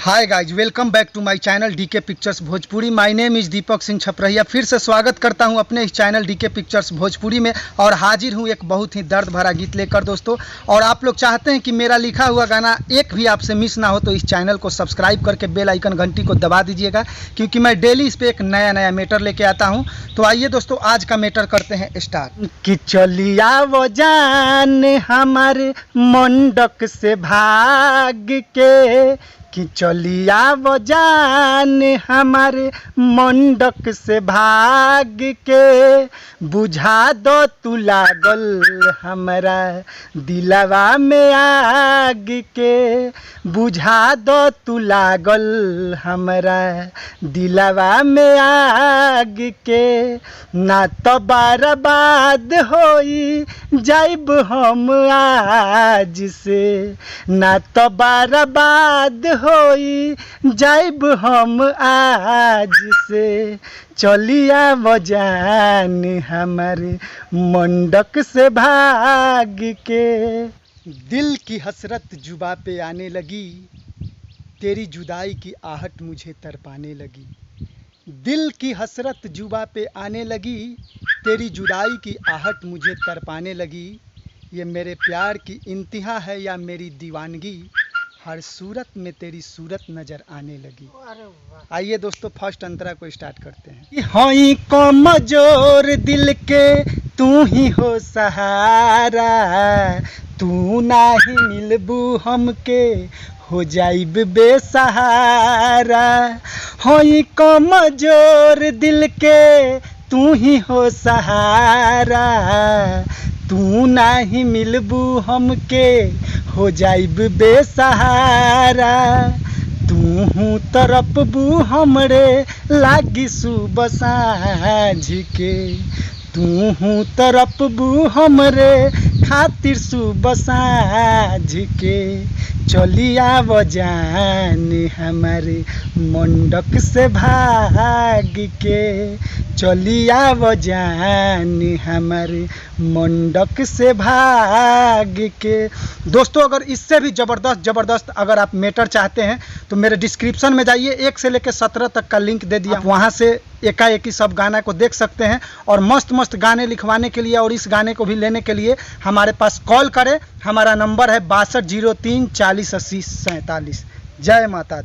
Hi guys, welcome back to my channel DK pictures Bhojpuri. My name is Deepak Singh Chhaprahiya. फिर से स्वागत करता हूं अपने इस चैनल डीके पिक्चर्स भोजपुरी में और हाजिर हूं एक बहुत ही दर्द भरा गीत लेकर दोस्तों। और आप लोग चाहते हैं कि मेरा लिखा हुआ गाना एक भी आपसे मिस ना हो तो इस चैनल को सब्सक्राइब करके बेल आइकन घंटी को दबा दीजिएगा, क्योंकि मैं डेली इस पर एक नया मैटर लेके आता हूँ। तो आइए दोस्तों, आज का मैटर करते हैं स्टार्ट। कि चलिया वो जान हमारे मंडक से भाग के, कि चलिया वो जान हमारे मंडक से भाग के, बुझा दो तू लागल हमरा दिलवा में आग के, बुझा दो तू लागल हमरा दिलवा में आग के, ना तो बर्बाद होई जाइब हम आज से, ना तो बर्बाद होई जाइब हम आज से, चलिया वो जान हमारे मंडक से भाग के। दिल की हसरत जुबा पे आने लगी, तेरी जुदाई की आहट मुझे तड़पाने लगी। दिल की हसरत जुबा पे आने लगी, तेरी जुदाई की आहट मुझे तड़पाने लगी। ये मेरे प्यार की इंतहा है या मेरी दीवानगी, हर सूरत में तेरी सूरत नजर आने लगी। आइए दोस्तों, फर्स्ट अंतरा को स्टार्ट करते हैं। हई कमजोर दिल के तू ही हो सहारा, तू नाही मिलबू हमके हो जाइब बेसहारा। हई कमजोर दिल के तू ही हो सहारा, तू नाही मिलबू हमके हो जाइब बेसहारा। तू तरपबू हमरे लागी सुबह साँझ के, तू तरपबू हमरे खातिर सुबह साँझ के, चलिया वो जान हमारे मंडक से भाग के, चलिया वो जान हमारे मंडक से भाग के। दोस्तों, अगर इससे भी ज़बरदस्त अगर आप मैटर चाहते हैं तो मेरे डिस्क्रिप्शन में जाइए, 1 से लेकर 17 तक का लिंक दे दिया, वहाँ से एकाएक ही सब गाना को देख सकते हैं। और मस्त गाने लिखवाने के लिए और इस गाने को भी लेने के लिए हमारे पास कॉल करें। हमारा नंबर है 6203 40 80 47। जय माता दी।